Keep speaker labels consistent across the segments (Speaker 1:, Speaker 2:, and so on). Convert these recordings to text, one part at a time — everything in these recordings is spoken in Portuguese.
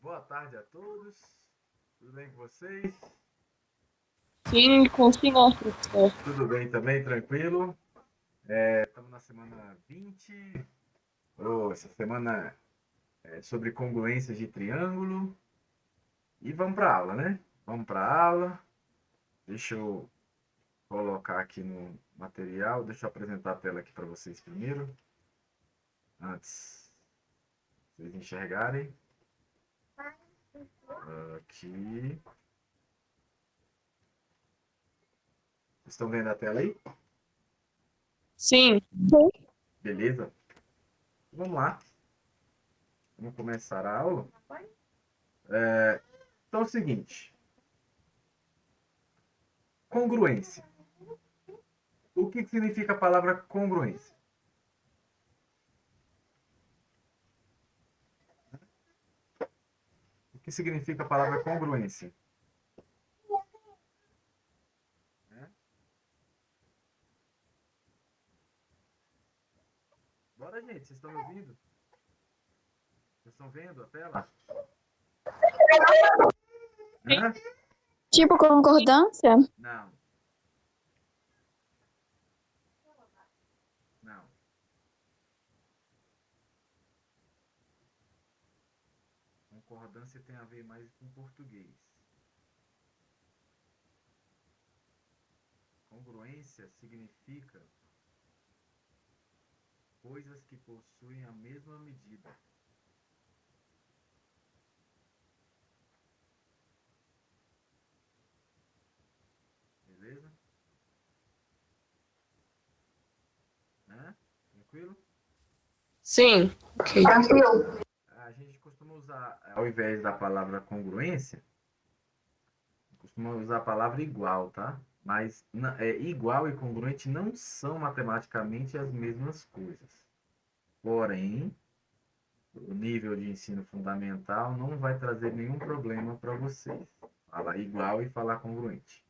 Speaker 1: Boa tarde a todos. Tudo bem com vocês?
Speaker 2: Sim, com o senhor, professor.
Speaker 1: Tudo bem também, tranquilo? Estamos na semana 20. Essa semana é sobre congruências de triângulo. E vamos para a aula, né? Vamos para a aula. Deixa eu colocar aqui no material. Deixa eu apresentar a tela aqui para vocês primeiro. Antes de vocês enxergarem. Aqui. Vocês estão vendo a tela aí?
Speaker 2: Sim,
Speaker 1: Beleza? Vamos lá. Vamos começar a aula. Então é o seguinte. Congruência. O que significa a palavra congruência? O que significa a palavra congruência? Bora, gente. Vocês estão me ouvindo? Vocês estão vendo a tela? Hã?
Speaker 3: Tipo concordância?
Speaker 1: Não. Não. Concordância tem a ver mais com português. Congruência significa coisas que possuem a mesma medida. Beleza? Tranquilo?
Speaker 2: sim, ok.
Speaker 1: A gente costuma usar, ao invés da palavra congruência, costuma usar a palavra igual, tá? Mas igual e congruente não são matematicamente as mesmas coisas. Porém, o nível de ensino fundamental não vai trazer nenhum problema para vocês. Falar igual e falar congruente.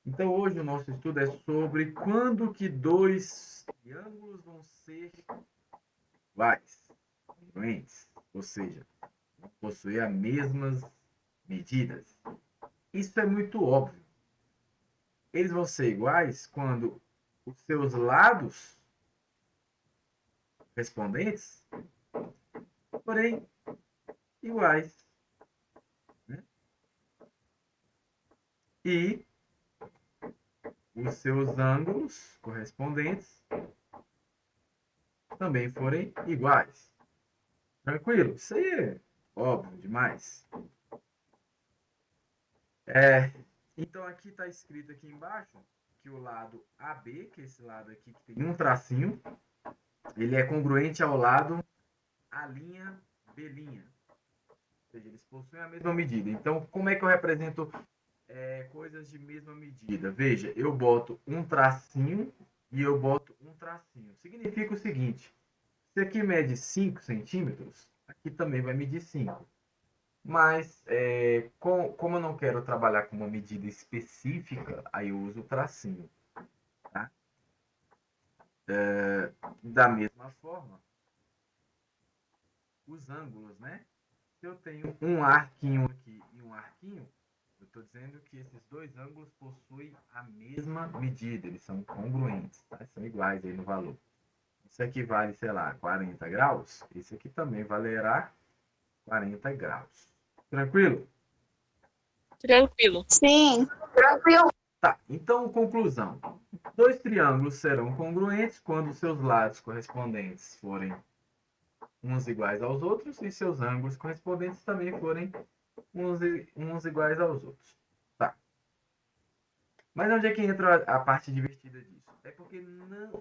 Speaker 1: Então, hoje o nosso estudo é sobre quando que dois triângulos vão ser iguais, congruentes, ou seja, vão possuir as mesmas medidas. Isso é muito óbvio. Eles vão ser iguais quando os seus lados respondentes forem iguais. Né? E os seus ângulos correspondentes também forem iguais. Tranquilo? Isso aí é óbvio demais. Então aqui está escrito aqui embaixo que o lado AB, que é esse lado aqui que tem um tracinho, ele é congruente ao lado A'B'. Ou seja, eles possuem a mesma medida. Então, como é que eu represento coisas de mesma medida? Veja, eu boto um tracinho e eu boto um tracinho. Significa o seguinte, se aqui mede 5 centímetros, aqui também vai medir 5. Mas, como eu não quero trabalhar com uma medida específica, aí eu uso o tracinho. Tá? Da mesma forma, os ângulos, né? Se eu tenho um arquinho aqui e um arquinho, eu estou dizendo que esses dois ângulos possuem a mesma medida, eles são congruentes, tá? São iguais aí no valor. Isso aqui vale, sei lá, 40 graus, esse aqui também valerá 40 graus. Tranquilo?
Speaker 2: Tranquilo.
Speaker 3: Sim.
Speaker 1: Tá, então conclusão. Dois triângulos serão congruentes quando seus lados correspondentes forem uns iguais aos outros e seus ângulos correspondentes também forem uns iguais aos outros. Tá. Mas onde é que entra a parte divertida disso? É porque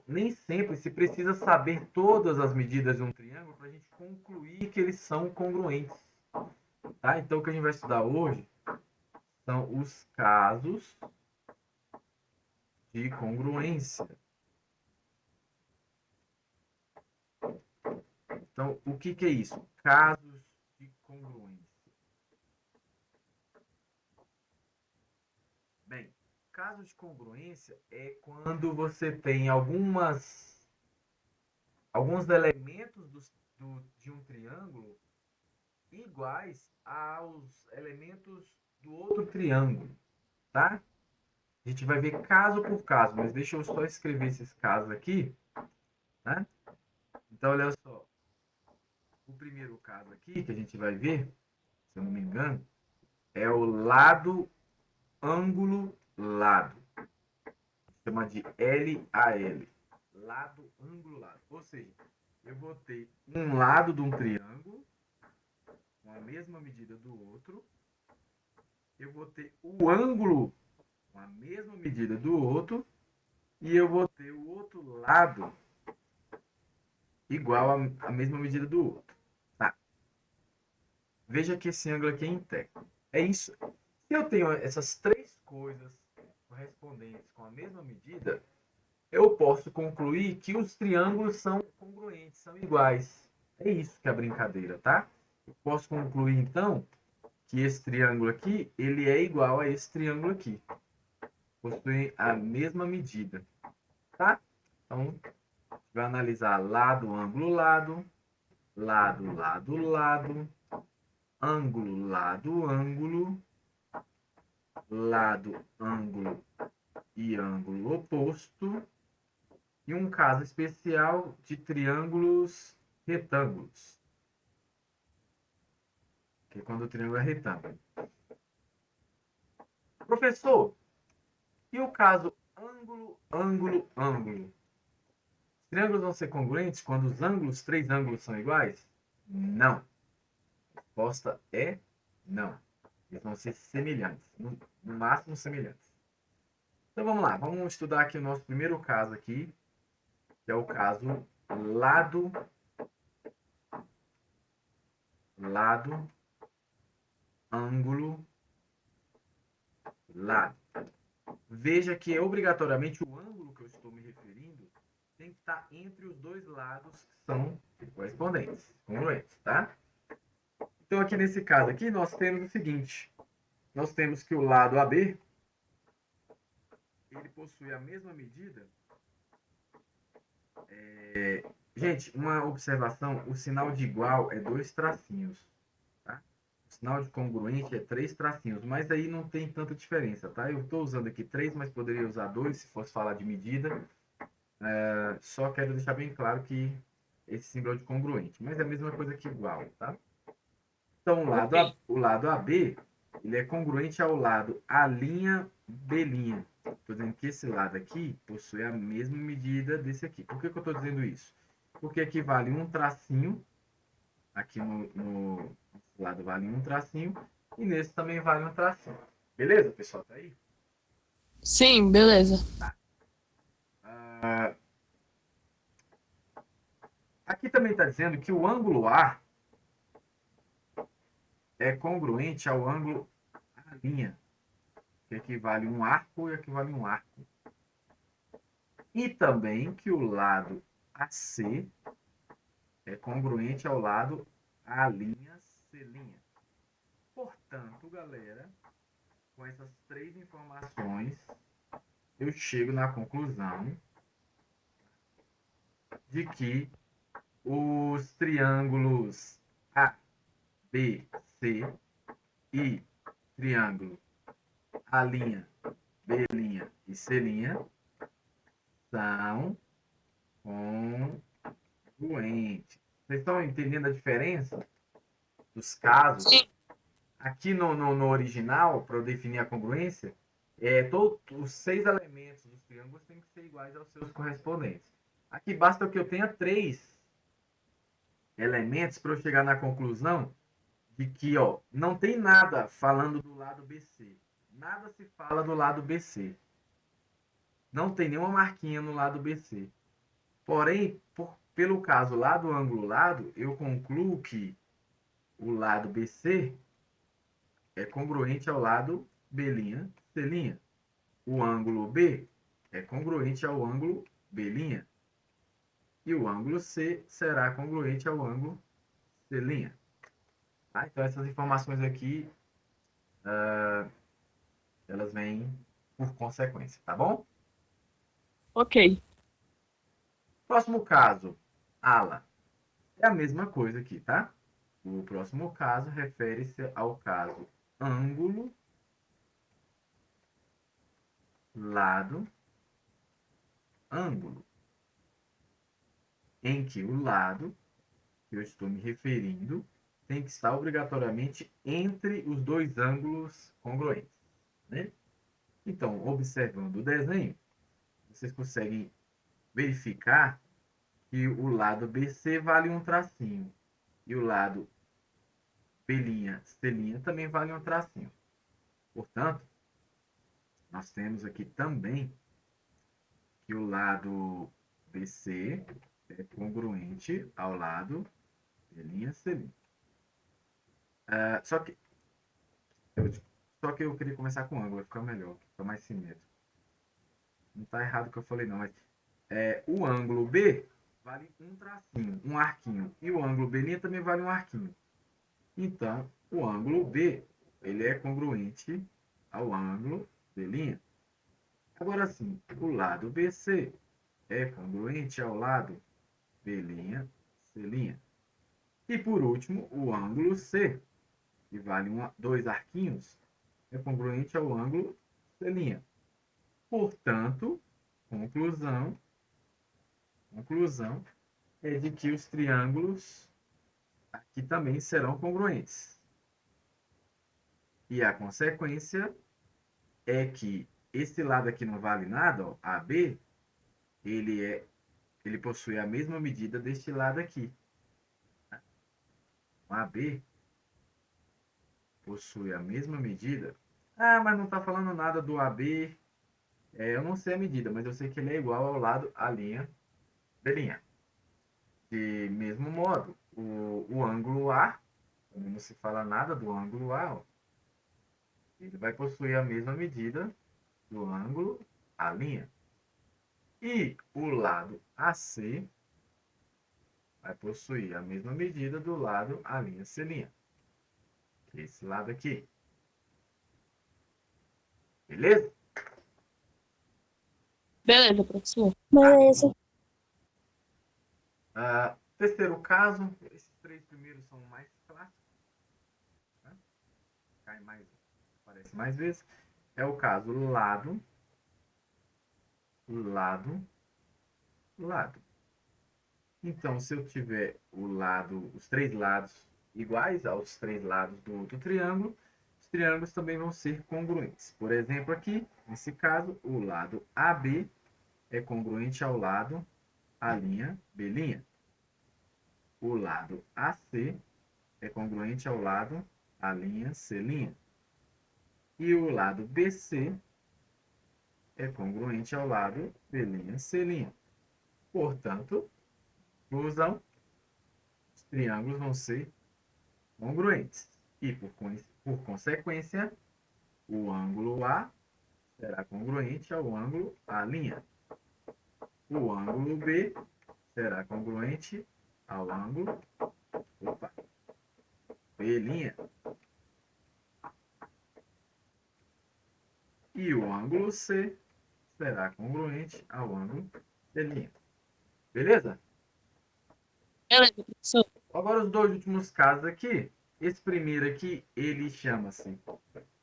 Speaker 1: nem sempre se precisa saber todas as medidas de um triângulo para a gente concluir que eles são congruentes. Tá? Então o que a gente vai estudar hoje são os casos de congruência. Então, o que é isso? Casos de congruência. Bem, casos de congruência é quando você tem alguns elementos de um triângulo iguais aos elementos do outro triângulo, tá? A gente vai ver caso por caso, mas deixa eu só escrever esses casos aqui, né? Então, olha só. O primeiro caso aqui que a gente vai ver, se eu não me engano, é o lado, ângulo, lado. Chama de LAL. Lado, ângulo, lado. Ou seja, eu vou ter um lado de um triângulo com a mesma medida do outro. Eu vou ter o ângulo com a mesma medida do outro. E eu vou ter o outro lado igual à mesma medida do outro. Tá? Veja que esse ângulo aqui é íntegro. É isso. Se eu tenho essas três coisas correspondentes com a mesma medida, eu posso concluir que os triângulos são congruentes, são iguais. É isso que é a brincadeira, tá? Eu posso concluir, então, que esse triângulo aqui, ele é igual a esse triângulo aqui. Possuem a mesma medida, tá? Então, vai analisar lado, ângulo, lado, lado, lado, lado, ângulo, lado, ângulo, lado, ângulo e ângulo oposto, e um caso especial de triângulos retângulos, que é quando o triângulo é retângulo. Professor, e o caso ângulo, ângulo, ângulo? Os triângulos vão ser congruentes quando os ângulos, três ângulos são iguais? Não. A resposta é não. Eles vão ser semelhantes, no máximo semelhantes. Então vamos lá, vamos estudar aqui o nosso primeiro caso aqui, que é o caso lado, lado, ângulo, lado. Veja que obrigatoriamente o ângulo que eu estou me referindo tem que estar entre os dois lados que são correspondentes, congruentes, tá? Então aqui nesse caso aqui nós temos o seguinte, nós temos que o lado AB ele possui a mesma medida. Gente, uma observação, o sinal de igual é 2 tracinhos, tá? O sinal de congruente é 3 tracinhos, mas aí não tem tanta diferença, tá? Eu estou usando aqui 3, mas poderia usar 2 se fosse falar de medida. Só quero deixar bem claro que esse símbolo é de congruente, mas é a mesma coisa que igual, tá? Então, o lado AB, ele é congruente ao lado A', B'. Estou dizendo que esse lado aqui possui a mesma medida desse aqui. Por que eu estou dizendo isso? Porque aqui vale um tracinho, aqui no lado vale um tracinho, e nesse também vale um tracinho. Beleza, pessoal? Tá aí?
Speaker 2: Sim, beleza.
Speaker 1: Aqui também está dizendo que o ângulo A é congruente ao ângulo A', que equivale a um arco e equivale a um arco. E também que o lado AC é congruente ao lado A'C'. Portanto, galera, com essas três informações, eu chego na conclusão de que os triângulos A, B, C e triângulo A', B' e C' são congruentes. Vocês estão entendendo a diferença dos casos?
Speaker 2: Sim.
Speaker 1: Aqui no original, para eu definir a congruência, todos os 6 elementos dos triângulos têm que ser iguais aos seus correspondentes. Aqui basta que eu tenha 3 elementos para eu chegar na conclusão de que não tem nada falando do lado BC. Nada se fala do lado BC. Não tem nenhuma marquinha no lado BC. Porém, pelo caso lado, ângulo, lado, eu concluo que o lado BC é congruente ao lado B', C'. O ângulo B é congruente ao ângulo B'. E o ângulo C será congruente ao ângulo C'. Tá? Então, essas informações aqui, elas vêm por consequência, tá bom?
Speaker 2: Ok.
Speaker 1: Próximo caso, ala. É a mesma coisa aqui, tá? O próximo caso refere-se ao caso ângulo, lado, ângulo, em que o lado que eu estou me referindo tem que estar obrigatoriamente entre os dois ângulos congruentes, né? Então, observando o desenho, vocês conseguem verificar que o lado BC vale um tracinho e o lado B', C' também vale um tracinho. Portanto, nós temos aqui também que o lado BC é congruente ao lado B', C'. Só que eu queria começar com ângulo, vai ficar melhor, fica mais simétrico. Não está errado o que eu falei, não, mas o ângulo B vale um tracinho, um arquinho, e o ângulo B' também vale um arquinho. Então, o ângulo B ele é congruente ao ângulo B'. Agora sim, o lado BC é congruente ao lado B', C'. E por último, o ângulo C, que vale dois arquinhos, é congruente ao ângulo C'. Portanto, conclusão é de que os triângulos aqui também serão congruentes. E a consequência é que esse lado aqui não vale nada, ó, AB, ele possui a mesma medida deste lado aqui. O AB possui a mesma medida. Ah, mas não está falando nada do AB. Eu não sei a medida, mas eu sei que ele é igual ao lado A', B'. De mesmo modo, o ângulo A, não se fala nada do ângulo A, ó, ele vai possuir a mesma medida do ângulo A'. E o lado AC vai possuir a mesma medida do lado A'C'. Esse lado aqui. Beleza?
Speaker 2: Beleza, professor.
Speaker 3: Beleza.
Speaker 1: Terceiro caso, esses três primeiros são mais clássicos, né? Aparece mais vezes. É o caso lado, lado, lado. Então, se eu tiver os três lados iguais aos três lados do triângulo, os triângulos também vão ser congruentes. Por exemplo, aqui, nesse caso, o lado AB é congruente ao lado A'B'. O lado AC é congruente ao lado A'C'. E o lado BC é congruente ao lado B'C'. Portanto, conclusão, os triângulos vão ser congruentes. E, por consequência, o ângulo A será congruente ao ângulo A'. O ângulo B será congruente ao ângulo B'. E o ângulo C será congruente ao ângulo C'. Beleza?
Speaker 2: Beleza, professor.
Speaker 1: Agora os dois últimos casos aqui. Esse primeiro aqui, ele chama-se...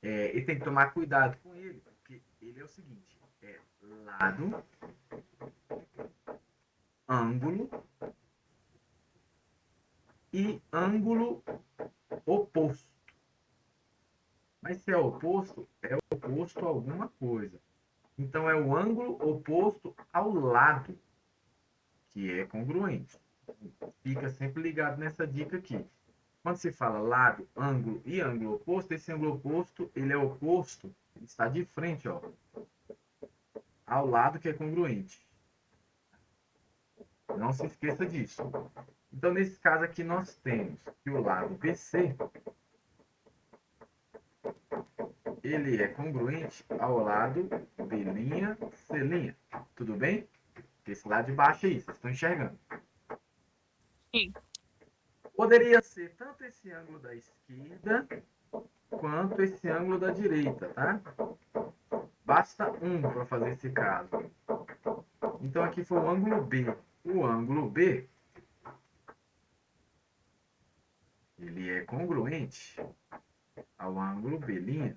Speaker 1: e tem que tomar cuidado com ele, porque ele é o seguinte. É lado, ângulo e ângulo oposto. Mas se é oposto a alguma coisa. Então, é o ângulo oposto ao lado, que é congruente. Fica sempre ligado nessa dica aqui. Quando se fala lado, ângulo e ângulo oposto, esse ângulo oposto, ele é oposto, ele está de frente, ó, ao lado que é congruente. Não se esqueça disso. Então, nesse caso aqui, nós temos que o lado BC ele é congruente ao lado B'C'. Tudo bem? Esse lado de baixo aí, vocês estão enxergando.
Speaker 2: Sim.
Speaker 1: Poderia ser tanto esse ângulo da esquerda quanto esse ângulo da direita, tá? Basta um para fazer esse caso. Então, aqui foi o ângulo B. O ângulo B ele é congruente ao ângulo B'.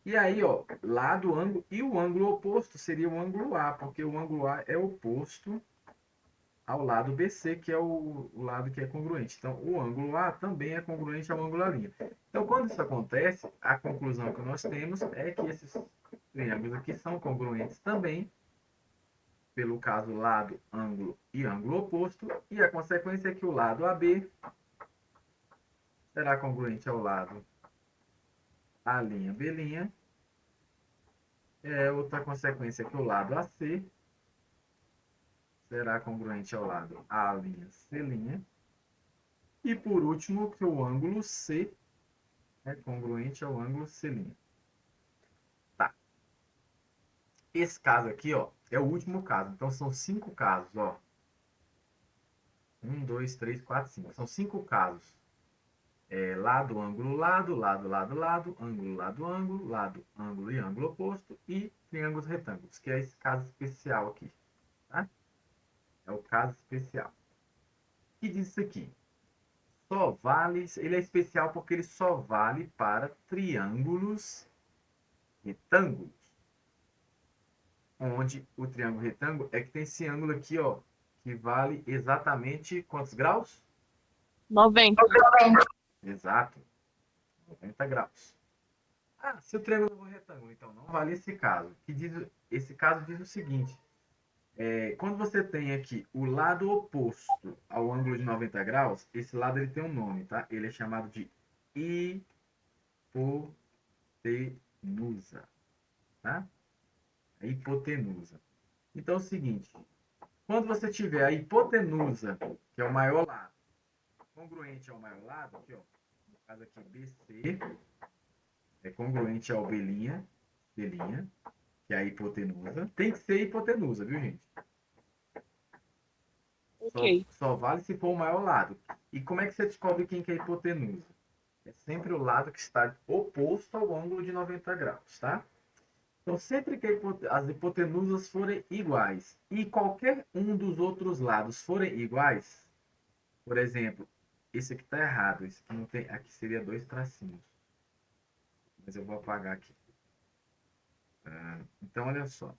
Speaker 1: E aí, ó, lado, ângulo, e o ângulo oposto seria o ângulo A, porque o ângulo A é oposto ao lado BC, que é o lado que é congruente. Então, o ângulo A também é congruente ao ângulo A'. Então, quando isso acontece, a conclusão que nós temos é que esses triângulos aqui são congruentes também, pelo caso lado, ângulo e ângulo oposto, e a consequência é que o lado AB será congruente ao lado A'B'. Outra consequência é que o lado AC será congruente ao lado A'C'. E por último, que o ângulo C é congruente ao ângulo C'. Tá. Esse caso aqui, ó, é o último caso. Então são 5 casos, ó. 1, 2, 3, 4, 5. São 5 casos. Lado, ângulo, lado, lado, lado, lado, ângulo, lado, ângulo, lado, ângulo e ângulo oposto e triângulos retângulos, que é esse caso especial aqui, tá? É o caso especial. O que diz isso aqui? Só vale, ele é especial porque ele só vale para triângulos retângulos. Onde o triângulo retângulo é que tem esse ângulo aqui, ó, que vale exatamente quantos graus?
Speaker 2: 90.
Speaker 1: Exato, 90 graus. Ah, se o triângulo for retângulo, então não vale esse caso. Esse caso diz o seguinte: quando você tem aqui o lado oposto ao ângulo de 90 graus, esse lado ele tem um nome, tá? Ele é chamado de hipotenusa, tá? A hipotenusa. Então é o seguinte: quando você tiver a hipotenusa, que é o maior lado, congruente ao maior lado, aqui, ó, no caso aqui BC, é congruente ao B', C', que é a hipotenusa. Tem que ser hipotenusa, viu, gente?
Speaker 2: Ok.
Speaker 1: Só vale se for o maior lado. E como é que você descobre quem que é hipotenusa? É sempre o lado que está oposto ao ângulo de 90 graus, tá? Então, sempre que as hipotenusas forem iguais e qualquer um dos outros lados forem iguais, por exemplo, esse aqui está errado, esse aqui não tem, aqui seria 2 tracinhos. Mas eu vou apagar aqui. Então, olha só.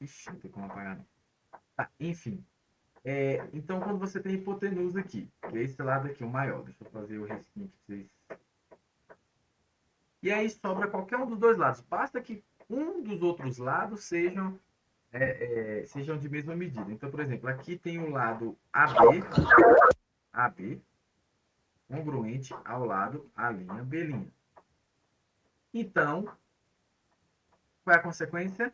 Speaker 1: Ixi, não tem como apagar não. Tá, enfim. Então, quando você tem hipotenusa aqui, que é esse lado aqui, o maior. Deixa eu fazer o risquinho aqui pra vocês. E aí sobra qualquer um dos dois lados. Basta que um dos outros lados sejam de mesma medida. Então, por exemplo, aqui tem o lado AB, congruente ao lado A'B'. Então, qual é a consequência?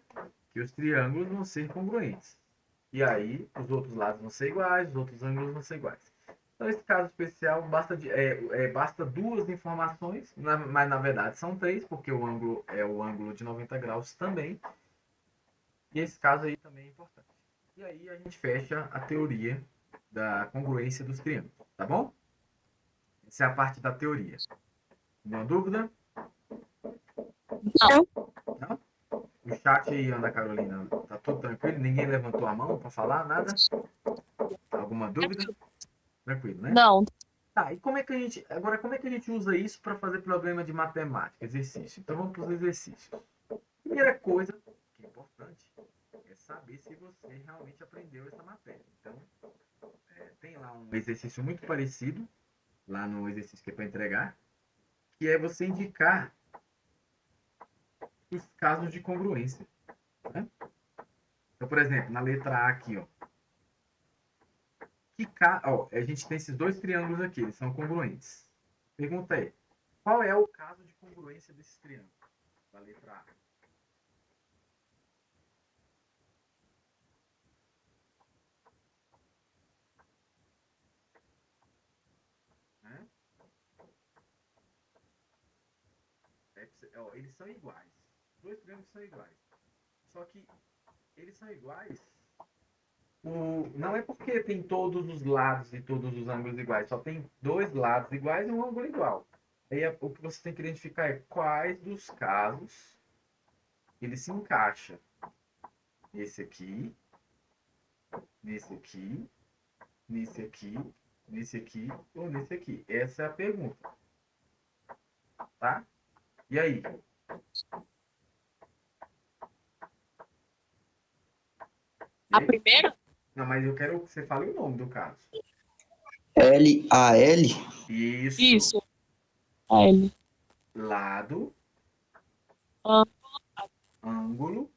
Speaker 1: Que os triângulos vão ser congruentes. E aí, os outros lados vão ser iguais, os outros ângulos vão ser iguais. Então, esse caso especial, basta 2 informações, mas na verdade são 3, porque o ângulo é o ângulo de 90 graus também. E esse caso aí também é importante. E aí a gente fecha a teoria da congruência dos triângulos, tá bom? Essa é a parte da teoria. Alguma dúvida?
Speaker 2: Não.
Speaker 1: Não? O chat aí, Ana Carolina, tá tudo tranquilo? Ninguém levantou a mão para falar? Nada? Alguma dúvida? Tranquilo, né?
Speaker 2: Não.
Speaker 1: Tá, e como é que a gente usa isso para fazer problema de matemática, exercício? Então vamos para os exercícios. Primeira coisa que é importante é saber se você realmente aprendeu essa matéria. Então, tem lá um exercício muito parecido, lá no exercício que é para entregar, que é você indicar os casos de congruência, né? Então, por exemplo, na letra A aqui, ó, a gente tem esses 2 triângulos aqui, eles são congruentes. Pergunta aí, qual é o caso de congruência desses triângulos? Da letra A. Né? Eles são iguais. Os 2 triângulos são iguais. Só que eles são iguais. Não é porque tem todos os lados e todos os ângulos iguais. Só tem 2 lados iguais e um ângulo igual. Aí o que você tem que identificar é quais dos casos ele se encaixa. Esse aqui, Nesse aqui, nesse aqui, nesse aqui ou nesse aqui? Essa é a pergunta, tá? E aí? E
Speaker 2: A
Speaker 1: aí?
Speaker 2: primeira?
Speaker 1: Não, mas eu quero que você fale o nome do caso.
Speaker 4: L-A-L?
Speaker 1: Isso.
Speaker 2: Isso. A L.
Speaker 1: Lado,
Speaker 2: Ah,
Speaker 1: ângulo,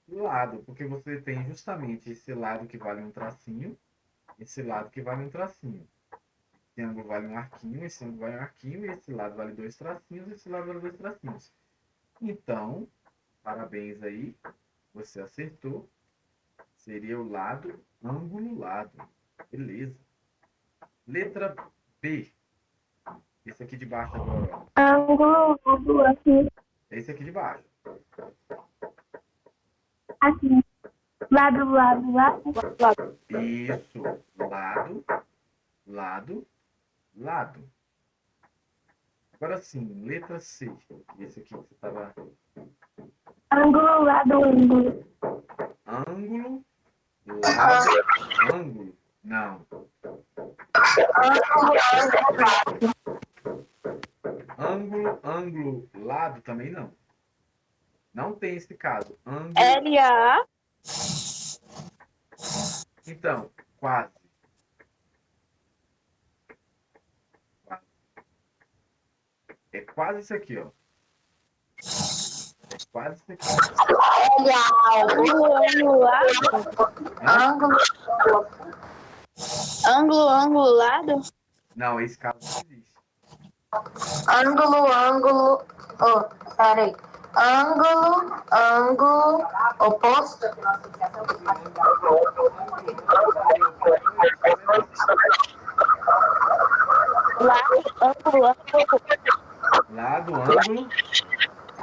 Speaker 1: lado. Porque você tem justamente esse lado que vale um tracinho, esse lado que vale um tracinho. Esse ângulo vale um arquinho, esse ângulo vale um arquinho, e esse lado vale dois tracinhos, esse lado vale dois tracinhos. Então, parabéns aí, você acertou. Seria o lado, ângulo, lado. Beleza. Letra B. Esse aqui de baixo agora, ó.
Speaker 5: Ângulo, ângulo, aqui,
Speaker 1: Esse aqui de baixo.
Speaker 5: aqui. Lado, lado, lado.
Speaker 1: Isso. Lado, lado, lado. Agora sim, letra C. Esse aqui que você estava.
Speaker 5: Ângulo, lado, ângulo.
Speaker 1: Ângulo, lado, ângulo. Não. Ângulo, ângulo, lado também não. Não tem esse caso. Ângulo.
Speaker 3: L-A.
Speaker 1: Então, quase. Quase. É quase isso aqui, ó. É quase isso aqui.
Speaker 3: Ângulo, ângulo, lado.
Speaker 5: Ângulo,
Speaker 3: Ângulo, ângulo, lado.
Speaker 1: Não, esse caso não existe.
Speaker 5: ângulo, ângulo. Oh, peraí. Ângulo, ângulo, oposto.
Speaker 3: Lado, ângulo, ângulo.
Speaker 1: Lado, ângulo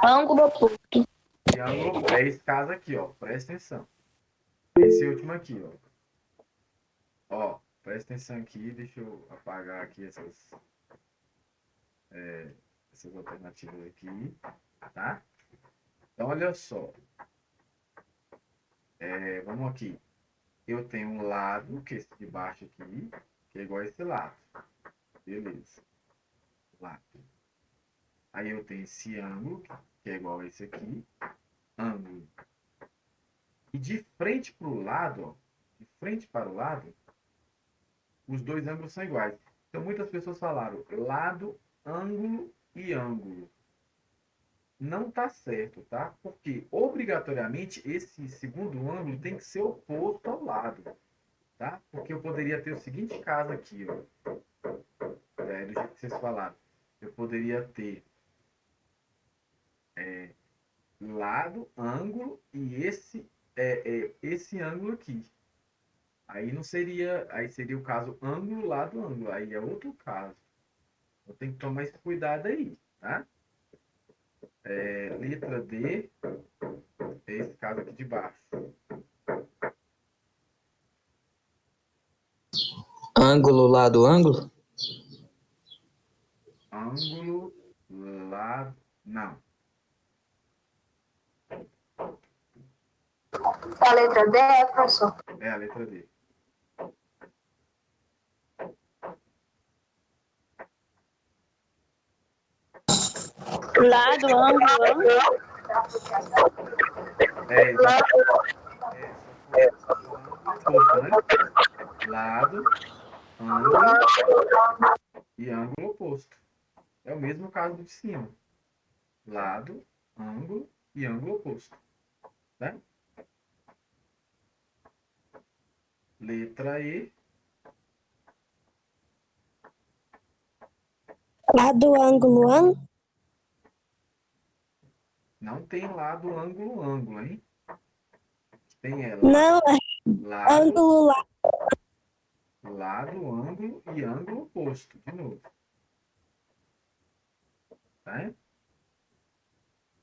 Speaker 3: Ângulo oposto.
Speaker 1: e ângulo. É esse caso aqui, ó. Presta atenção. Esse último aqui, ó. Ó, presta atenção aqui. Deixa eu apagar aqui essas alternativas aqui, tá? Então, olha só. Vamos aqui. Eu tenho um lado, que é esse de baixo aqui, que é igual a esse lado. Beleza. Lado. Aí eu tenho esse ângulo, que é igual a esse aqui. Ângulo. E de frente para o lado, ó, de frente para o lado, os dois ângulos são iguais. Então, muitas pessoas falaram lado, ângulo e ângulo. Não está certo, tá? Porque, obrigatoriamente, esse segundo ângulo tem que ser oposto ao lado, tá? Porque eu poderia ter o seguinte caso aqui, ó. Do jeito que vocês falaram. Eu poderia ter lado, ângulo e esse ângulo aqui. Aí não seria, aí seria o caso ângulo, lado, ângulo. Aí é outro caso. Eu tenho que tomar esse cuidado aí, tá? Letra D é esse caso aqui de baixo.
Speaker 4: Ângulo, lado, ângulo?
Speaker 1: Ângulo, lado, não.
Speaker 5: A letra D é, professor?
Speaker 1: É a letra D.
Speaker 3: Lado, ângulo, ângulo.
Speaker 1: Oposto, né? Lado, ângulo e ângulo oposto. É o mesmo caso do de cima. Lado, ângulo e ângulo oposto. Né? Letra E.
Speaker 6: Lado, ângulo, ângulo.
Speaker 1: Não tem lado, ângulo, ângulo, hein? Tem
Speaker 6: Não,
Speaker 1: lado,
Speaker 6: ângulo, lado.
Speaker 1: lado, ângulo e ângulo oposto. De novo. Tá?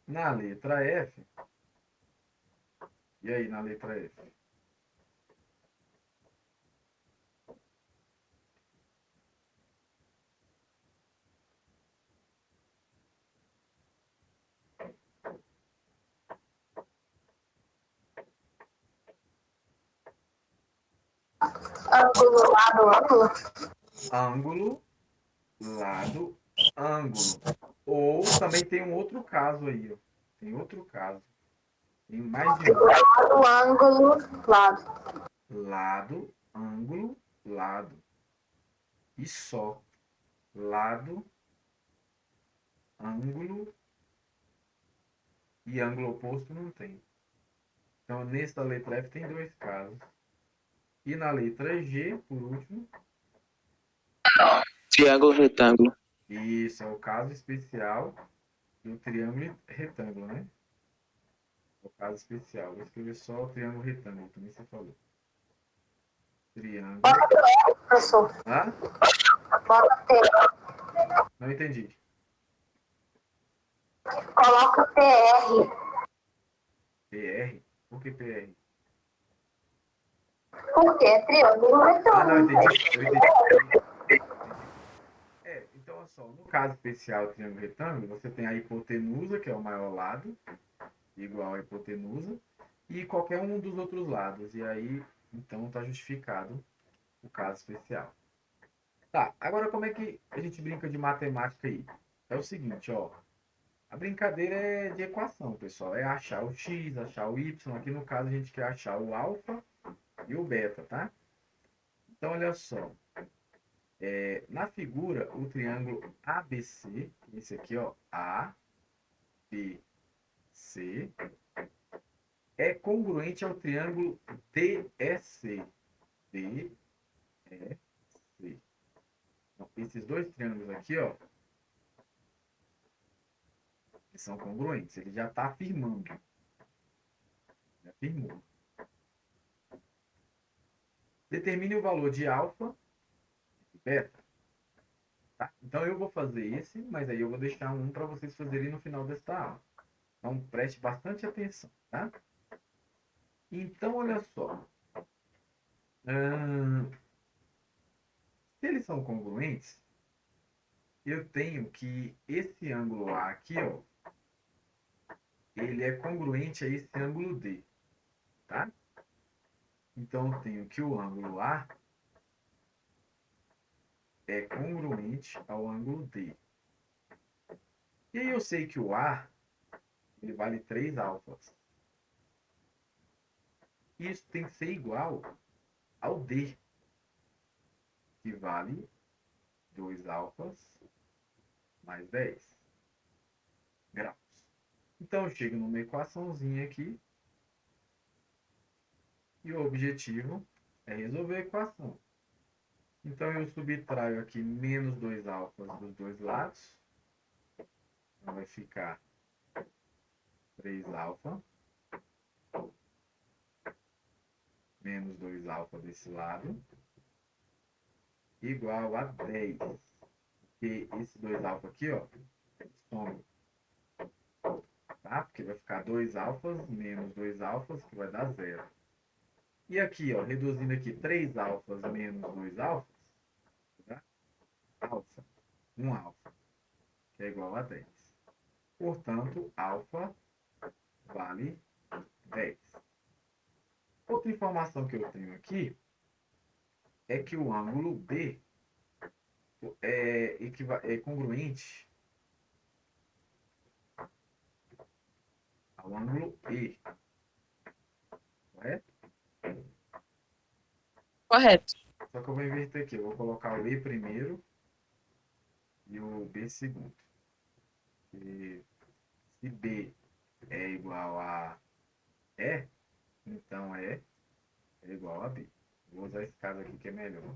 Speaker 1: Na letra F. E aí, na letra F?
Speaker 5: ângulo, lado, ângulo.
Speaker 1: Ângulo, lado, ângulo. Ou também tem um outro caso aí, ó. Tem outro caso. Tem mais de um.
Speaker 5: Lado, ângulo, lado.
Speaker 1: Lado, ângulo, lado. E só. Lado, ângulo e ângulo oposto não tem. Então, nesta letra F tem dois casos. E na letra G, por último,
Speaker 4: Triângulo retângulo.
Speaker 1: isso é o caso especial do triângulo e retângulo, né? É o caso especial. Vou escrever só o triângulo retângulo, também você falou. Triângulo.
Speaker 5: Professor,
Speaker 1: Hã?
Speaker 5: bota TR.
Speaker 1: Não entendi.
Speaker 5: Coloca TR.
Speaker 1: PR? Por que PR?
Speaker 5: Porque é triângulo
Speaker 1: Ah, não,
Speaker 5: retângulo.
Speaker 1: entendi. Eu entendi. Então, olha só, no caso especial triângulo retângulo, você tem a hipotenusa, que é o maior lado, igual a hipotenusa, e qualquer um dos outros lados. E aí, então, está justificado o caso especial. Tá, agora como é que a gente brinca de matemática aí? É o seguinte, ó. A brincadeira é de equação, pessoal. É achar o x, achar o y. Aqui no caso a gente quer achar o alfa e o beta, tá? Então, olha só. Na figura, o triângulo ABC, esse aqui, ó, A, B, C, é congruente ao triângulo DEC. DEC. Então, esses dois triângulos aqui, ó, eles são congruentes. Ele já está afirmando. Já afirmou. Determine o valor de alfa e beta. Tá? Então, eu vou fazer esse, mas aí eu vou deixar um para vocês fazerem no final desta aula. Então, preste bastante atenção, tá? Então, olha só. Se eles são congruentes, eu tenho que esse ângulo A aqui, ó, ele é congruente a esse ângulo D, tá? Então, eu tenho que o ângulo A é congruente ao ângulo D. E aí eu sei que o A, ele vale 3 alfas. Isso tem que ser igual ao D, que vale 2 alfas mais 10 graus. Então, eu chego numa equaçãozinha aqui. E o objetivo é resolver a equação. Então, eu subtraio aqui menos 2 alfas dos dois lados. Então, vai ficar 3 alfa menos 2 alfa desse lado igual a 10. Porque esse 2 alfa aqui, ó, some. Tá? Porque vai ficar 2 alfas menos 2 alfas, que vai dar 0. E aqui, ó, reduzindo aqui 3 alfas menos 2 alfas, tá? Alfa, 1 alfa, que é igual a 10. Portanto, alfa vale 10. Outra informação que eu tenho aqui é que o ângulo B é congruente ao ângulo E. Correto?
Speaker 2: Correto.
Speaker 1: Só que eu vou inverter aqui. Eu vou colocar o E primeiro e o B segundo. E se B é igual a E, então E é igual a B. Vou usar esse caso aqui que é melhor.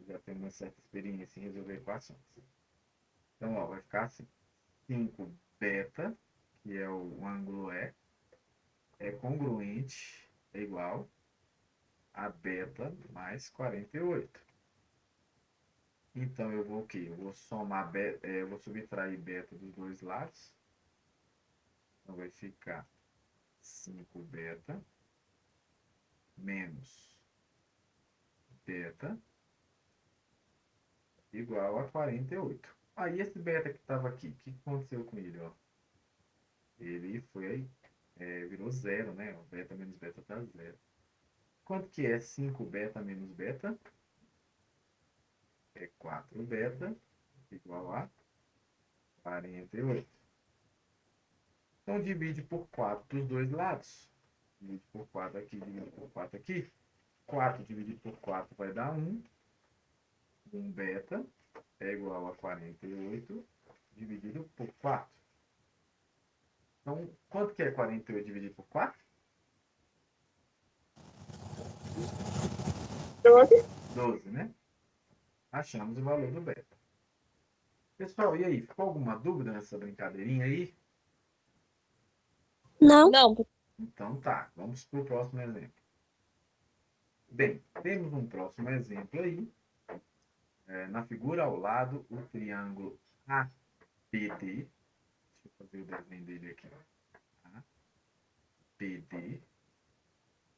Speaker 1: Já tenho uma certa experiência em resolver equações. Então, ó, vai ficar assim. 5 beta, que é o ângulo E, é congruente, é igual a beta mais 48. Então, eu vou o quê? Eu vou somar beta, eu vou subtrair beta dos dois lados. Então, vai ficar 5 beta menos beta igual a 48. Aí, esse beta que estava aqui, o que aconteceu com ele? Ó? Ele foi, virou zero, né? O beta menos beta está zero. Quanto que é 5 beta menos beta? É 4 beta igual a 48. Então, divide por 4 dos dois lados. Divide por 4 aqui, divide por 4 aqui. 4 dividido por 4 vai dar 1. 1 beta é igual a 48 dividido por 4. Então, quanto que é 48 dividido por 4? 12, né? Achamos o valor do beta. Pessoal, e aí? Ficou alguma dúvida nessa brincadeirinha aí?
Speaker 6: Não.
Speaker 2: Não,
Speaker 1: Então tá, vamos para o próximo exemplo. Bem, temos um próximo exemplo aí. Na figura ao lado, o triângulo ABD. Deixa eu fazer o desenho dele aqui. ABD.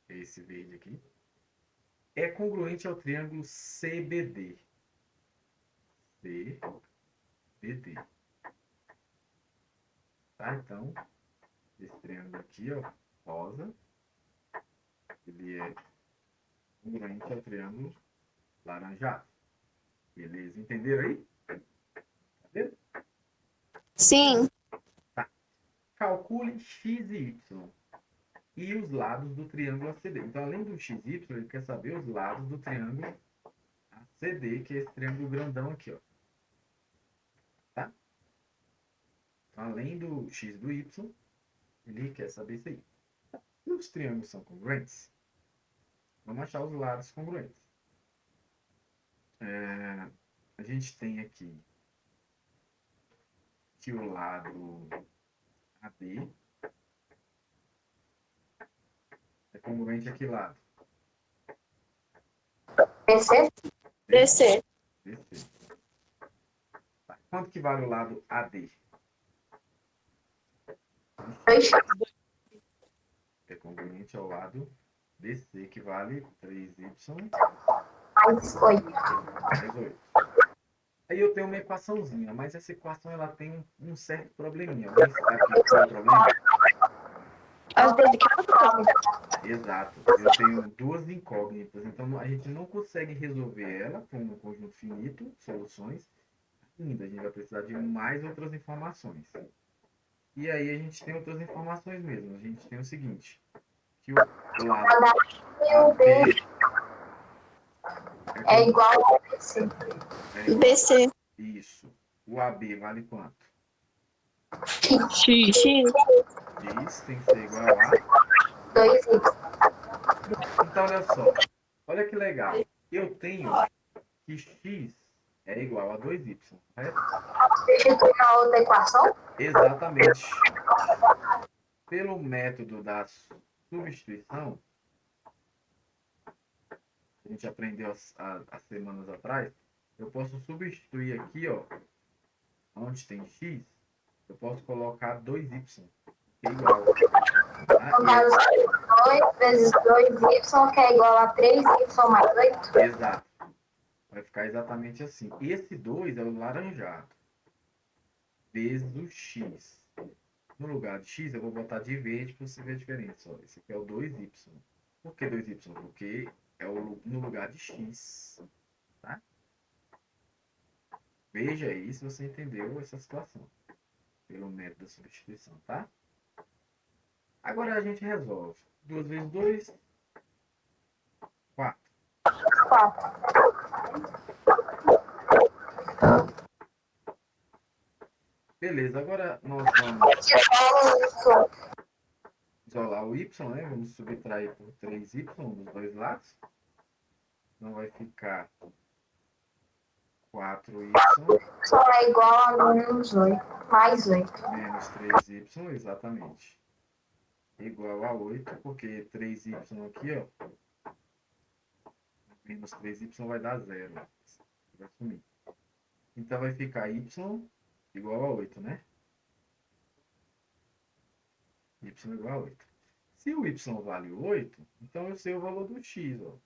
Speaker 1: Esse verde aqui. É congruente ao triângulo CBD. CBD. Tá? Então, esse triângulo aqui, ó, rosa, ele é congruente ao triângulo laranjado. Beleza? Entenderam aí? Entendeu?
Speaker 3: Sim.
Speaker 1: Calcule x e y e os lados do triângulo ACD. Então, além do x e y, ele quer saber os lados do triângulo ACD, que é esse triângulo grandão aqui, ó. Tá? Então, além do x e do y, ele quer saber isso aí. E os triângulos são congruentes? Vamos achar os lados congruentes. A gente tem aqui que o lado AD é congruente a que lado?
Speaker 5: PC?
Speaker 2: descer.
Speaker 1: DC. Tá. Quanto que vale o lado AD?
Speaker 5: 2x.
Speaker 1: É congruente ao lado DC, que vale 3y
Speaker 5: Mais 8.
Speaker 1: mais 8. Aí eu tenho uma equaçãozinha, mas essa equação ela tem um certo probleminha. Alguém sabe qual é o problema?
Speaker 3: As duas aqui.
Speaker 1: Exato. Eu tenho duas incógnitas, então a gente não consegue resolver ela com um conjunto finito, soluções. Ainda a gente vai precisar de mais outras informações. E aí a gente tem outras informações mesmo. A gente tem o seguinte, que o lado
Speaker 5: E o B é igual ao PC.
Speaker 3: BC.
Speaker 1: Isso. O AB vale quanto?
Speaker 2: X.
Speaker 1: X tem que ser igual a...
Speaker 5: 2y.
Speaker 1: Então, olha só. Olha que legal. Eu tenho que x é igual a 2y, correto?
Speaker 5: Substitui na outra equação?
Speaker 1: Exatamente. Pelo método da substituição, a gente aprendeu há semanas atrás, eu posso substituir aqui, ó, onde tem x, eu posso colocar 2y, que é igual. Tá?
Speaker 5: No caso, 2 vezes 2y, que é igual a 3y mais 8.
Speaker 1: Exato. Vai ficar exatamente assim. Esse 2 é o laranjado. Vezes o x. No lugar de x, eu vou botar de verde para você ver a diferença. Ó, esse aqui é o 2y. Por que 2y? Porque é no lugar de x. Tá? Veja aí se você entendeu essa situação. Pelo método da substituição, tá? Agora a gente resolve. 2 vezes 2, 4.
Speaker 5: 4.
Speaker 1: Beleza, agora nós vamos isolar o y, né? Vamos subtrair por 3y dos dois lados. Então vai ficar 4y
Speaker 5: Só é igual a menos 8. Mais 8.
Speaker 1: menos 3y, exatamente. Igual a 8, porque 3y aqui, ó, menos 3y vai dar 0. Vai sumir. Então vai ficar y igual a 8, né? Y igual a 8. Se o y vale 8, então eu sei o valor do x, ó.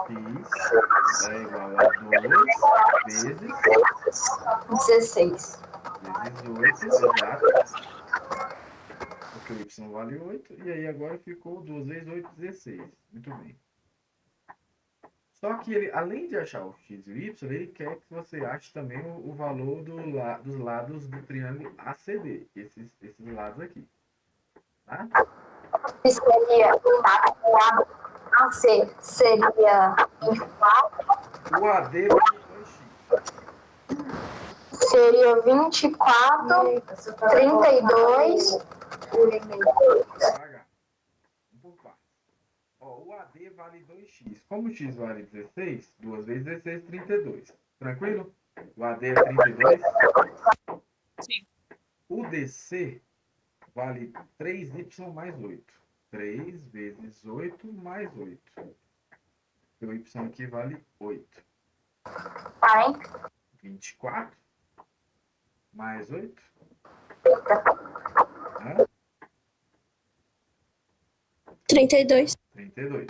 Speaker 1: X é igual a 2 vezes
Speaker 5: 16.
Speaker 1: vezes 8, exato. porque o y vale 8, e aí agora ficou 2 vezes 8, 16. Muito bem. Só que ele, além de achar o x e o y, ele quer que você ache também o valor dos lados do triângulo ACD, esses lados aqui. Tá?
Speaker 5: Que seria o lado AC seria 24,
Speaker 1: O AD vale 2x.
Speaker 5: seria 24, 32.
Speaker 1: Devagar. Um por parte. Ó, o AD vale 2x. Como o x vale 16, 2 vezes 16, 32. Tranquilo? O AD é 32.
Speaker 2: Sim.
Speaker 1: O DC vale 3y mais 8. 3 vezes 8 mais 8. O y aqui vale 8.
Speaker 5: Tá, hein?
Speaker 1: 24 mais 8.
Speaker 6: 32.
Speaker 1: 32.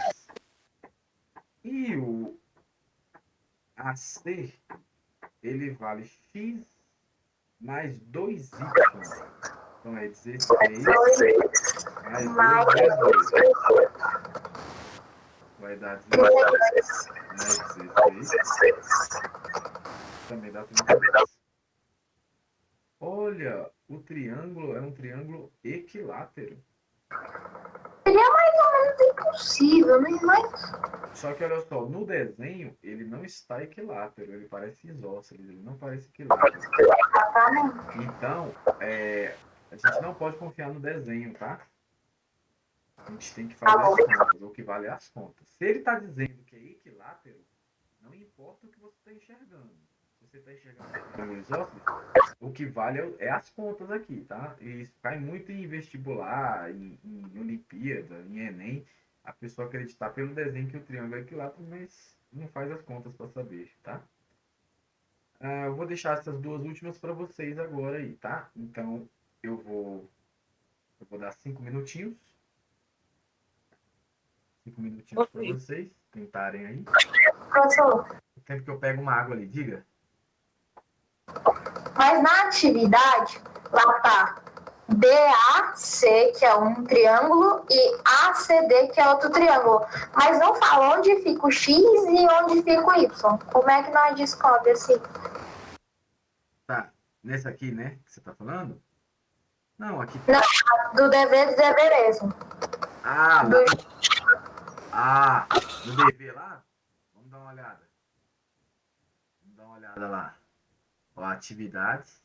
Speaker 1: E o AC, ele vale x mais 2y. Então é 16 mais 2 vezes 2. Vai dar 16 mais 16. Também dá 32. Olha, o triângulo é um triângulo equilátero.
Speaker 5: Seria mais ou menos impossível, né? Mas
Speaker 1: Só que olha só, no desenho ele não está equilátero, ele parece isósceles, ele não parece equilátero.
Speaker 5: exatamente.
Speaker 1: Então, a gente não pode confiar no desenho, tá? A gente tem que fazer as contas, o que vale é as contas. Se ele está dizendo que é equilátero, não importa o que você está enxergando. Se você está enxergando triângulo isósceles, o que vale é as contas aqui, tá? E isso cai muito em vestibular, em Olimpíada, em Enem, a pessoa acreditar pelo desenho que o triângulo é equilátero, mas não faz as contas para saber, tá? Eu vou deixar essas duas últimas para vocês agora aí, tá? Então, eu vou dar 5 minutinhos. 5 minutinhos para
Speaker 2: Ok.
Speaker 1: vocês tentarem aí.
Speaker 5: Professor,
Speaker 1: O tempo que eu pego uma água ali, diga.
Speaker 5: mas na atividade, lá tá BAC, que é um triângulo, e ACD, que é outro triângulo. Mas não fala onde fica o X e onde fica o Y. Como é que nós descobre assim?
Speaker 1: Tá, nessa aqui, né, que você tá falando? Não, aqui.
Speaker 5: Do dever de deverismo.
Speaker 1: Ah,
Speaker 5: Do...
Speaker 1: lá. No dever lá? Vamos dar uma olhada. Vamos dar uma olhada lá. Ó, atividades.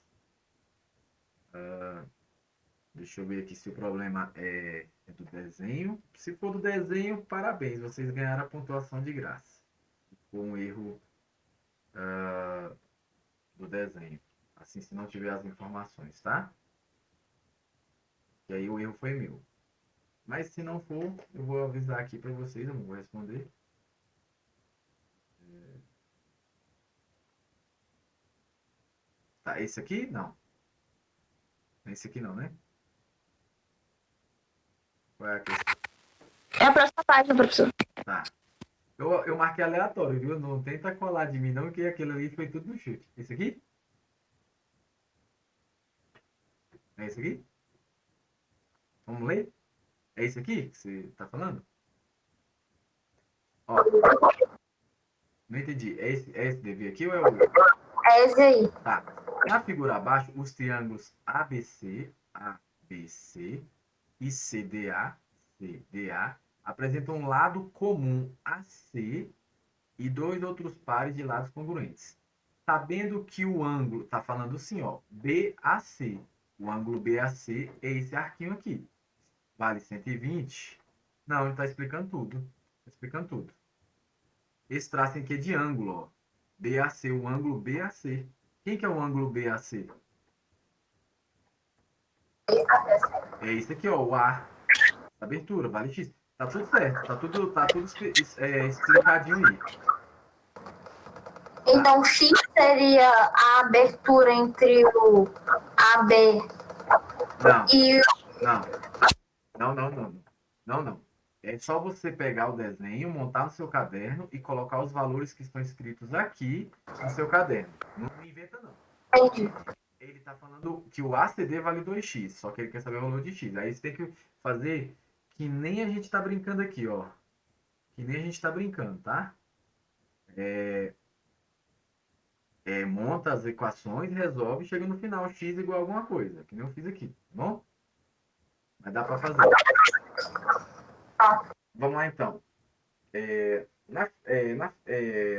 Speaker 1: Deixa eu ver aqui se o problema é do desenho. Se for do desenho, parabéns, vocês ganharam a pontuação de graça. Foi um erro do desenho. Assim, se não tiver as informações, tá? E aí o erro foi meu. Mas se não for, eu vou avisar aqui para vocês, eu não vou responder. Tá, esse aqui? Não. Esse aqui não, né? Qual é a questão?
Speaker 3: É a próxima página, professor.
Speaker 1: Tá. Eu marquei aleatório, viu? Não tenta colar de mim, não, que aquele ali foi tudo no chute. Esse aqui? É esse aqui? Vamos ler? É esse aqui que você tá falando? Ó. Não entendi. É esse dever aqui ou é o outro?
Speaker 5: É esse aí.
Speaker 1: Tá. Na figura abaixo, os triângulos ABC e CDA apresentam um lado comum AC e dois outros pares de lados congruentes. Sabendo que o ângulo, tá falando assim, ó, BAC. O ângulo BAC é esse arquinho aqui. Vale 120? Não, ele está explicando tudo. Está explicando tudo. Esse traço aqui é de ângulo, ó. BAC, o ângulo BAC. Quem que é o ângulo BAC? É esse aqui, ó, o A. Abertura, vale X. Tá tudo certo, tá tudo explicadinho aí.
Speaker 5: Então, X seria a abertura entre o AB
Speaker 1: Não,
Speaker 5: e
Speaker 1: não. É só você pegar o desenho, montar no seu caderno e colocar os valores que estão escritos aqui no seu caderno. Não inventa, não.
Speaker 5: Entendi.
Speaker 1: Ele tá falando que o ACD vale 2x, só que ele quer saber o valor de x. Aí você tem que fazer que nem a gente tá brincando aqui, ó. Que nem a gente tá brincando, tá? Monta as equações, resolve e chega no final x igual a alguma coisa, que nem eu fiz aqui, tá bom? Mas dá para fazer. Vamos lá então.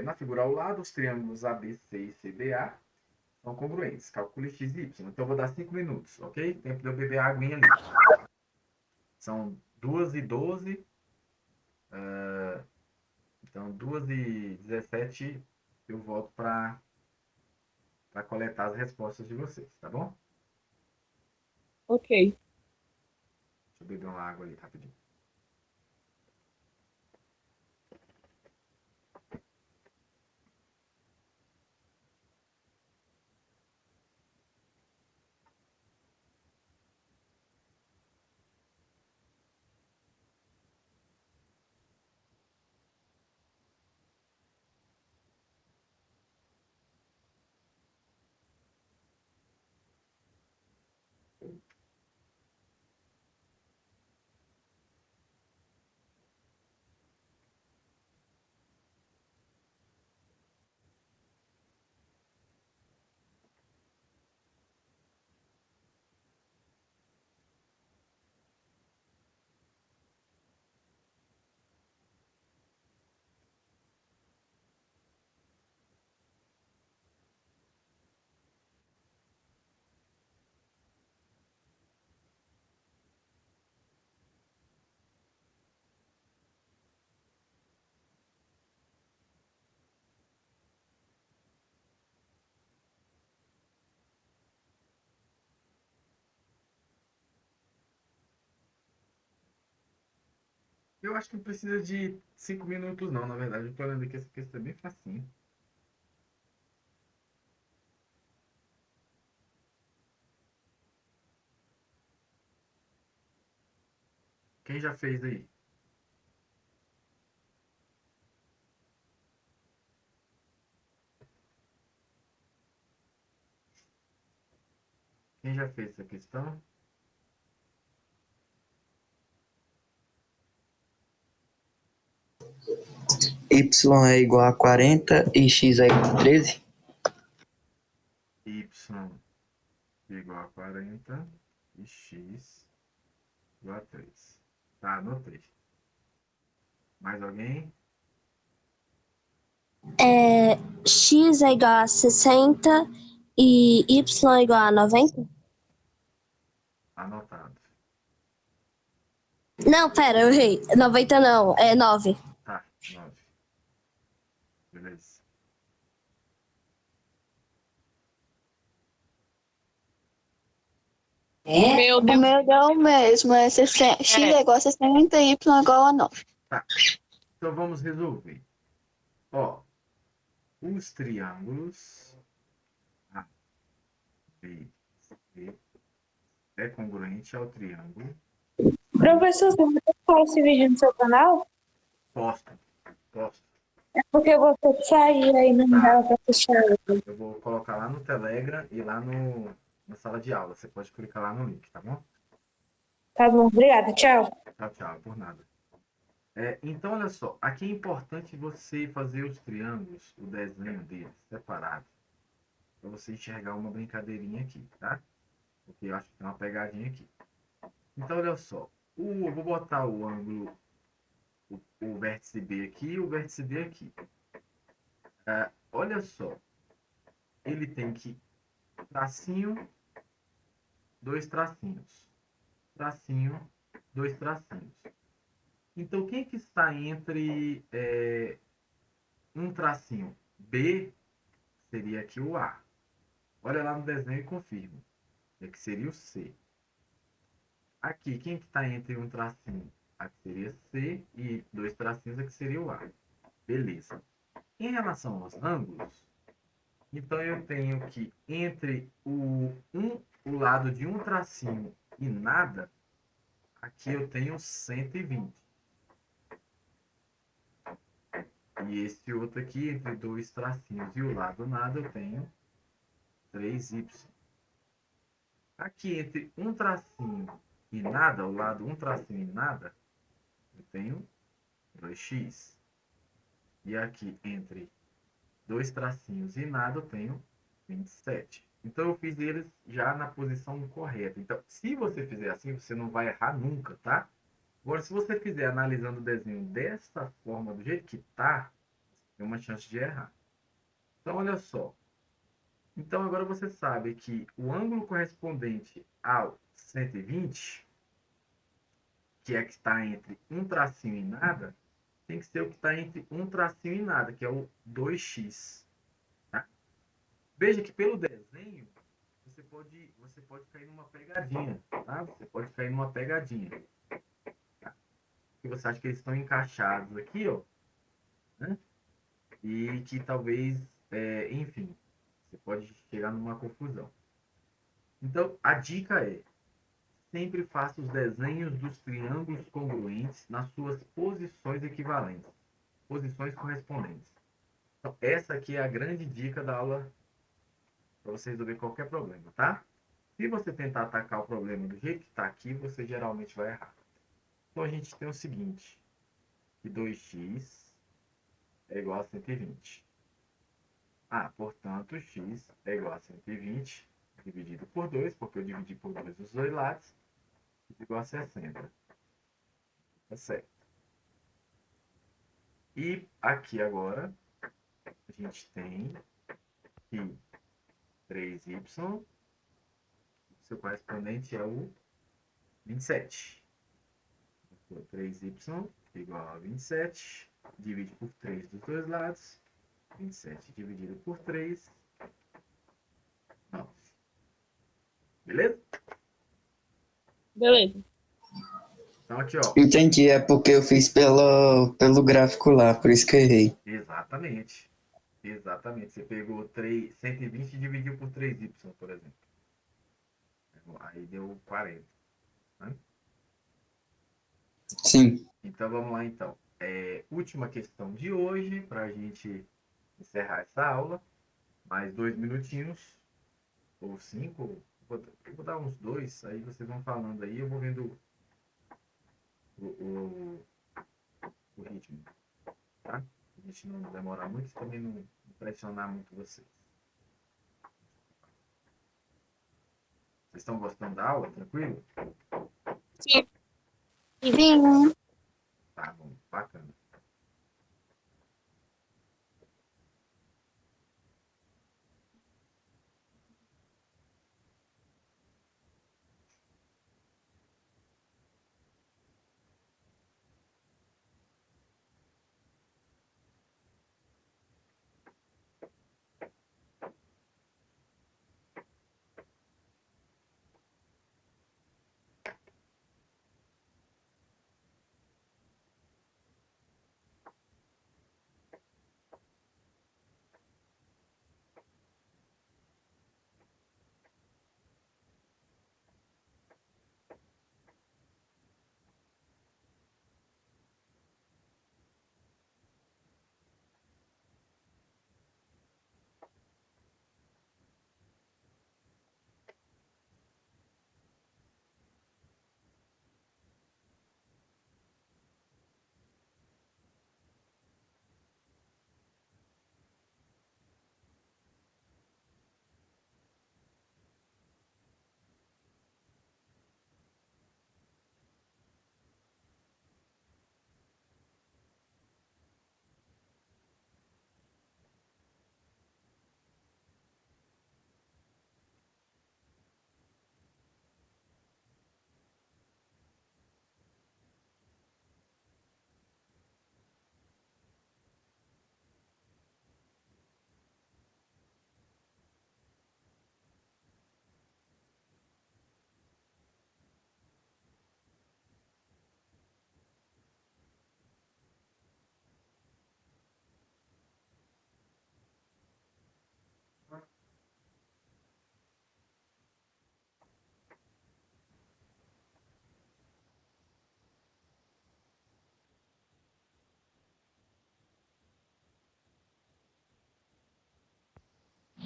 Speaker 1: Na figura ao lado, os triângulos ABC e CDA são congruentes. Calcule x e y. Então eu vou dar 5 minutos, ok? Tempo de eu beber a aguinha ali. São 2h12. Então 2h17 eu volto para coletar as respostas de vocês, tá bom?
Speaker 2: Ok.
Speaker 1: Deixa eu beber uma água ali rapidinho. Eu acho que não precisa de 5 minutos não, na verdade. Eu tô olhando aqui, essa questão é bem facinho. Quem já fez aí? Quem já fez essa questão?
Speaker 4: Y é igual a 40 e x é igual a 13?
Speaker 1: Y igual a 40 e x igual a 3. Tá, anotei. Mais alguém?
Speaker 6: X é igual a 60 e Y é igual a 90?
Speaker 1: Anotado.
Speaker 6: Não, pera, eu errei. 90 não, é 9.
Speaker 1: Tá, 9. Beleza.
Speaker 2: Meu
Speaker 3: O
Speaker 2: Deus.
Speaker 3: meu deu o mesmo, x é igual a 60 e y é igual a 9.
Speaker 1: Tá. Então vamos resolver. Ó, os triângulos A, B, C é congruente ao triângulo.
Speaker 7: Professor, você vai postar esse vídeo no seu canal?
Speaker 1: Posto.
Speaker 7: É porque eu vou ter que sair aí, não dá pra assistir.
Speaker 1: Eu vou colocar lá no Telegram e lá na sala de aula. Você pode clicar lá no link, tá bom?
Speaker 7: Tá bom, obrigada, tchau.
Speaker 1: Tchau, tchau, por nada. Então, olha só. Aqui é importante você fazer os triângulos, o desenho deles, separado. Para você enxergar uma brincadeirinha aqui, tá? Porque eu acho que tem uma pegadinha aqui. Então, olha só. Eu vou botar o ângulo, o vértice B aqui e o vértice D aqui. Olha só. Ele tem que tracinho, 2 tracinhos. Tracinho, 2 tracinhos. Então, quem que está entre um tracinho? B seria aqui o A. Olha lá no desenho e confirma. Que seria o C. Aqui, quem que está entre um tracinho? Aqui seria C e 2 tracinhos, aqui seria o A. Beleza. Em relação aos ângulos, então eu tenho que entre o lado de um tracinho e nada, aqui eu tenho 120. E esse outro aqui, entre 2 tracinhos e o lado nada, eu tenho 3y. Aqui entre um tracinho e nada, ao lado um tracinho e nada, eu tenho 2x. E aqui entre dois tracinhos e nada, eu tenho 27. Então, eu fiz eles já na posição correta. Então, se você fizer assim, você não vai errar nunca, tá? Agora, se você fizer analisando o desenho dessa forma, do jeito que tá, tem uma chance de errar. Então, olha só. Então, agora você sabe que o ângulo correspondente ao 120, que é que está entre um tracinho e nada, tem que ser o que está entre um tracinho e nada, que é o 2x. Tá? Veja que pelo desenho, você pode cair numa pegadinha, tá? Você pode cair numa pegadinha. Tá? Que você acha que eles estão encaixados aqui, ó, né? E que talvez, enfim, você pode chegar numa confusão. Então, a dica é, sempre faça os desenhos dos triângulos congruentes nas suas posições equivalentes, posições correspondentes. Então, essa aqui é a grande dica da aula para você resolver qualquer problema, tá? Se você tentar atacar o problema do jeito que está aqui, você geralmente vai errar. Então, a gente tem o seguinte, que 2x é igual a 120. Portanto, x é igual a 120 dividido por 2, porque eu dividi por 2 os dois lados, é igual a 60. Tá certo. E aqui agora, a gente tem que 3y, seu correspondente é o 27. Então, 3y igual a 27, divide por 3 dos dois lados, 27 dividido por 3, 9. Beleza?
Speaker 2: Beleza.
Speaker 1: Então aqui, ó.
Speaker 4: Entendi, é porque eu fiz pelo gráfico lá, por isso que eu errei.
Speaker 1: Exatamente. Exatamente. Você pegou 120 e dividiu por 3y, por exemplo. Aí deu 40. Né?
Speaker 4: Sim.
Speaker 1: Então vamos lá então. Última questão de hoje, para a gente encerrar essa aula. Mais 2 minutinhos. Ou 5. Eu vou dar uns 2, aí vocês vão falando aí, eu vou vendo o ritmo. Tá? A gente não demorar muito e também não pressionar muito vocês. Vocês estão gostando da aula? Tranquilo?
Speaker 2: Sim.
Speaker 3: Sim.
Speaker 1: Tá bom, bacana.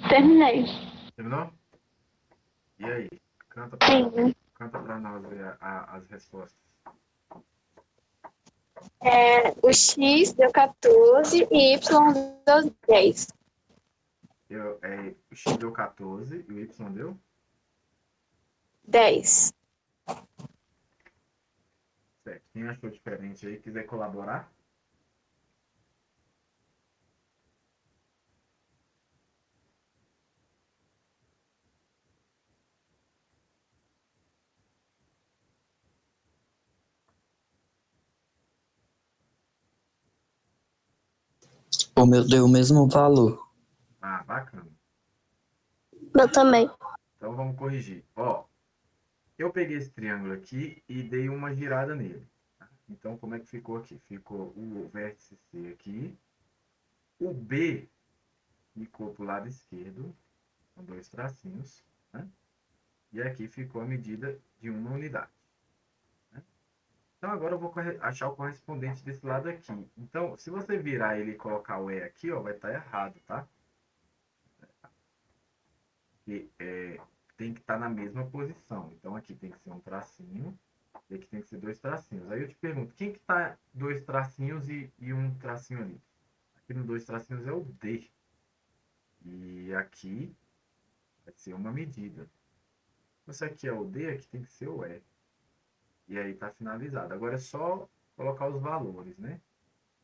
Speaker 3: Terminei.
Speaker 1: Terminou? E aí? Canta
Speaker 6: Ainda.
Speaker 1: pra nós aí as respostas.
Speaker 7: O X deu 14 e Y deu 10.
Speaker 1: O X deu 14 e o Y deu?
Speaker 7: 10.
Speaker 1: Certo. Quem achou diferente aí, quiser colaborar?
Speaker 4: O meu deu o mesmo valor.
Speaker 1: Ah, bacana.
Speaker 6: Eu também.
Speaker 1: Então vamos corrigir. Ó, eu peguei esse triângulo aqui e dei uma girada nele. Tá? Então, como é que ficou aqui? Ficou o vértice C aqui. O B ficou para o lado esquerdo, com 2 tracinhos. Né? E aqui ficou a medida de uma unidade. Né? Então, agora eu vou achar o correspondente desse lado aqui. Então, se você virar ele e colocar o E aqui, ó, vai estar errado, tá? Porque tem que estar na mesma posição. Então, aqui tem que ser um tracinho. E aqui tem que ser 2 tracinhos. Aí eu te pergunto, quem que tá 2 tracinhos e um tracinho ali? Aqui no 2 tracinhos é o D. E aqui vai ser uma medida. Se aqui é o D, aqui tem que ser o E. E aí tá finalizado. Agora é só colocar os valores, né?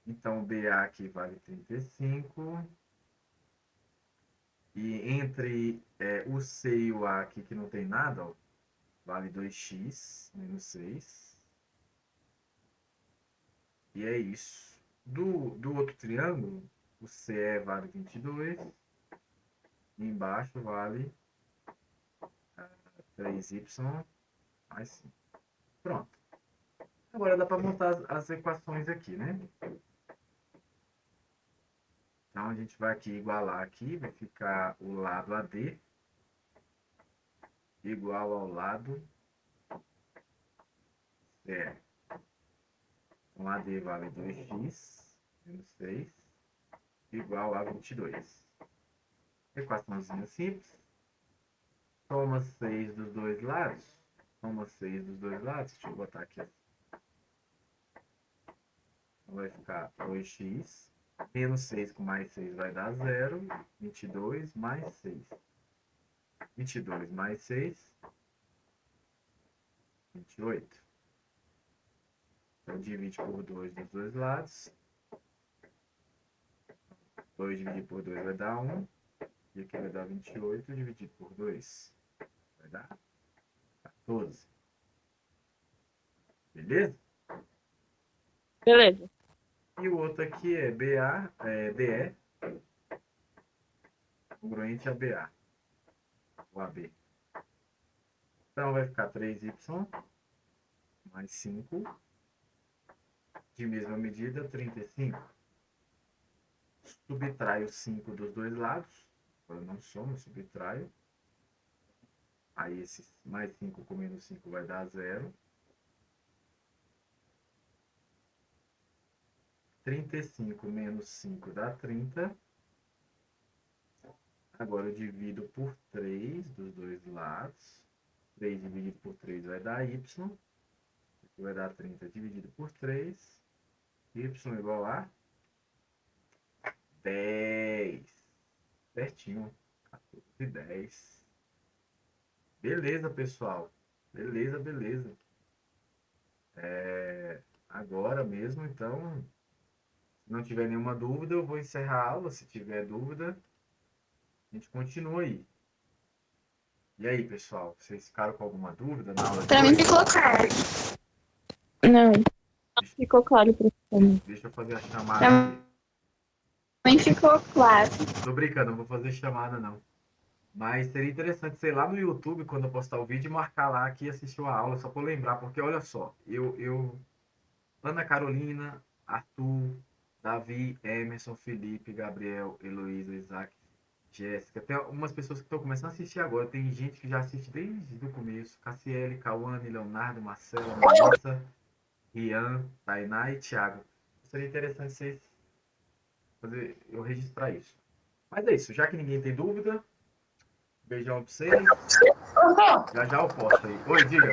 Speaker 1: Então, o BA aqui vale 35. E entre o C e o A aqui, que não tem nada, ó, vale 2x menos 6. E é isso. Do outro triângulo, o CE vale 22. E embaixo vale 3y mais 5. Pronto. Agora dá para montar as equações aqui, né? Então a gente vai aqui igualar aqui, vai ficar o lado AD igual ao lado CE. Então AD vale 2x menos 6 igual a 22. Equaçãozinha simples. Soma 6 dos dois lados. Soma 6 dos dois lados. Deixa eu botar aqui. Então vai ficar 2x. Menos 6 com mais 6 vai dar 0. 22 mais 6. 22 mais 6. 28. Então divide por 2 dos dois lados. 2 dividido por 2 vai dar 1. E aqui vai dar 28 dividido por 2. Vai dar 14. Beleza?
Speaker 2: Beleza.
Speaker 1: E o outro aqui é DE, congruente a BA, o AB. Então vai ficar 3y mais 5, de mesma medida, 35. Subtraio 5 dos dois lados, agora não soma, subtraio. Aí esse mais 5 com menos 5 vai dar 0. 35 menos 5 dá 30. Agora eu divido por 3 dos dois lados. 3 dividido por 3 vai dar y. Aqui vai dar 30 dividido por 3. Y igual a 10. Certinho. 14 e 10. Beleza, pessoal. Beleza, beleza. Agora mesmo, então, se não tiver nenhuma dúvida, eu vou encerrar a aula. Se tiver dúvida, a gente continua aí. E aí, pessoal, vocês ficaram com alguma dúvida na aula de
Speaker 3: Pra mim
Speaker 1: hoje?
Speaker 3: ficou claro.
Speaker 2: Não. Ficou claro pra você.
Speaker 1: Deixa eu fazer a chamada aqui.
Speaker 3: Pra mim ficou claro.
Speaker 1: Tô brincando, não vou fazer chamada não. Mas seria interessante, sei lá, no YouTube, quando eu postar o vídeo, marcar lá que assistiu a aula, só pra eu lembrar, porque olha só, Ana Carolina, Arthur, Davi, Emerson, Felipe, Gabriel, Heloísa, Isaac, Jéssica, tem algumas pessoas que estão começando a assistir agora, tem gente que já assiste desde o começo, Cassiele, Cauane, Leonardo, Marcela, Melissa, Rian, Tainá e Thiago. Seria interessante vocês eu registrar isso. Mas é isso, já que ninguém tem dúvida, Beijão pra vocês. Já já eu posto aí. Oi, diga.